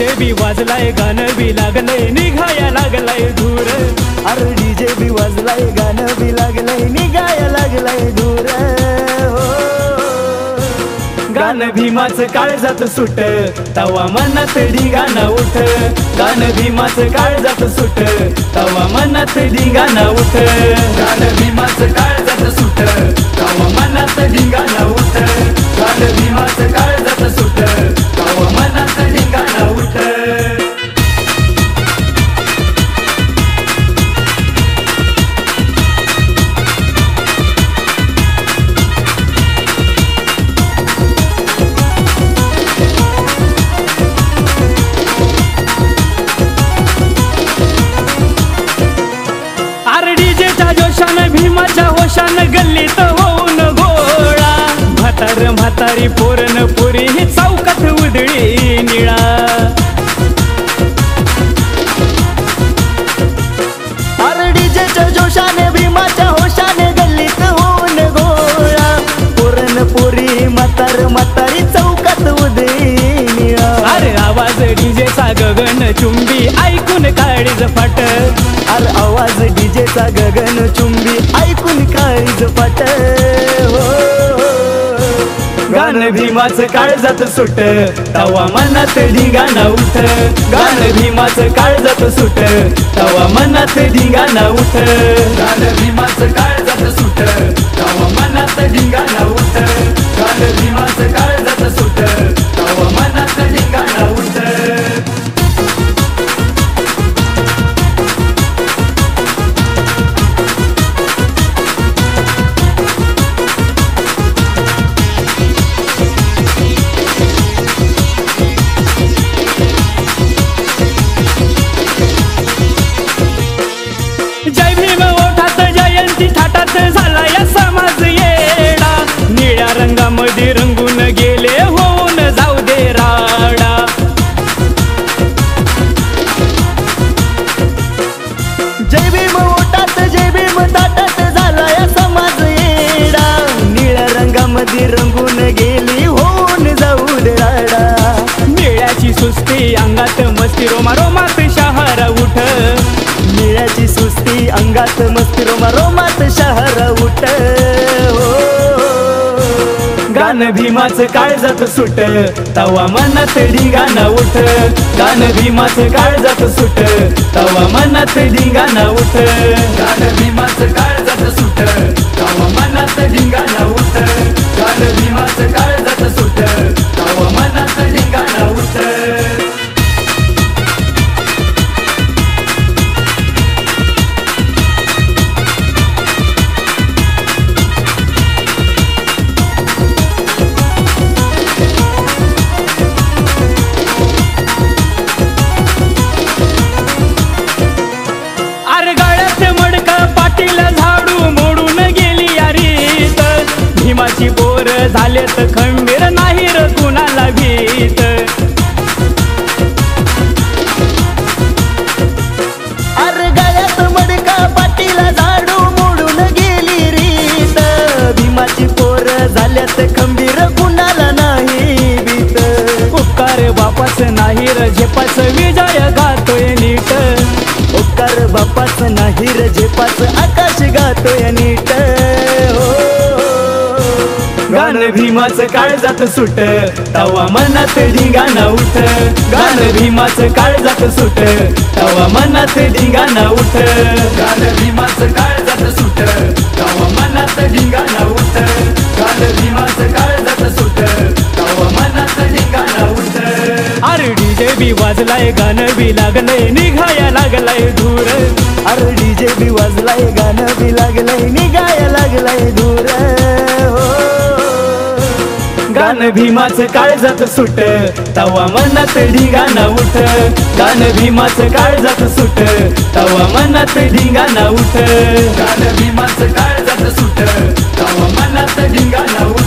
DJ बी वाजलाय गाणं बी लागलंय निघाया लागलाय धूर। अरे डीजे बी वाजलाय गाणं बी लागलंय निघाया लागलाय धूर। गाणं भीमाचं काळजात सुट तवा मनात ढिंगाणा उठ। गाणं भीमाचं काळजात सुट तवा मनात ढिंगाणा उठ। गाणं भीमाचं काळजात सुट तवा मनात ढिंगाणा उठ। गाणं भीमाचं काळजात सुट तवा मनात ढिंगाणा उठ। भीमाच्या होशानं गल्लीत होऊन गोळा। म्हातारी पोरन पुरी ही चौकात उधळी निळा। अरे डीजेच्या जोशाने भीमाच्या होशाने गल्लीत होऊन गोळा। पोरन पुरी म्हातारी चौकात उधळी निळा। अरे आवाज डीजेचा गगन चुंबी ऐकून काळीज फाट। अरे आवाज डीजेचा गगन चुंबी ऐकून काळीज फाट। गाणं भीमाचं काळजात सुट तवा मनात ढिंगाणा उठ। गाणं भीमाचं काळजात सुट तवा मनात ढिंगाणा उठ। गाणं भीमाचं काळजात सुट तवा मनात ढिंगाणा उठ। गाणं भीमाचं काळजात सुट तवा मनात ढिंगाणा उठ। जय भीम ओठात जयंती थाटात झाला या समाज येडा। निळ्या रंगामध्ये रंगून गेले होऊन जाऊ दे राडा। जय भीम ओटात जय भीम ताटात झाला या समाज येडा। निळ्या रंगामध्ये रंगून गेली होऊन जाऊ दे राडा। निळ्याची सुस्ती अंगात मस्ती रोमा रोमात शहर उठ। निळ्याची सुस्ती अंगात मस्ती रोमात शहर उठ। गाणं भीमाचं काळजात सुट तवा मनात ढिंगाणा उठ। गाणं भीमाचं काळजात सुट तवा मनात ढिंगाणा उठ। गाणं भीमाचं काळजात सुट तवा मनात ढिंगाणा उठ। गाणं भीमाचं काळजात सुट तवा मनात ढिंगाणा उठ। भीमाची बोर झालेत खंबीर नाही र कुणाला भीत। अरे गळ्यात मडका पाटीला झाडू मोडून गेली रीत। भीमाची पोर झाल्यात खंबीर कुणाला नाही भीत। उपकार बापाच नाही र झेपाच विजय गातोय नीट। उपकार बापाच नाही र झेपाच आकाश गातोय नीट। गाणं भीमाचं काळजात सुट तवा मनात ढिंगाणा उठ। गाणं भीमाचं काळजात सुट तवा मनात ढिंगाणा उठ। गाणं भीमाचं काळजात सुट तवा मनात ढिंगाणा उठ। गाणं भीमाचं काळजात सुट तवा मनात ढिंगाणा उठ। अरे डीजे बी वाजलाय गाणं बी लागलंय निघाया लागलाय धूर। अरे डीजे बी वाजलाय गाणं बी लागलंय निघाया लागलाय धूर। गाणं भीमाचं काळजात सुट तवा मनात ढिंगाणा उठ। गाणं भीमाचं काळजात सुट तवा मनात ढिंगाणा उठ। गाणं भीमाचं काळजात सुट तवा मनात ढिंगाणा उठ।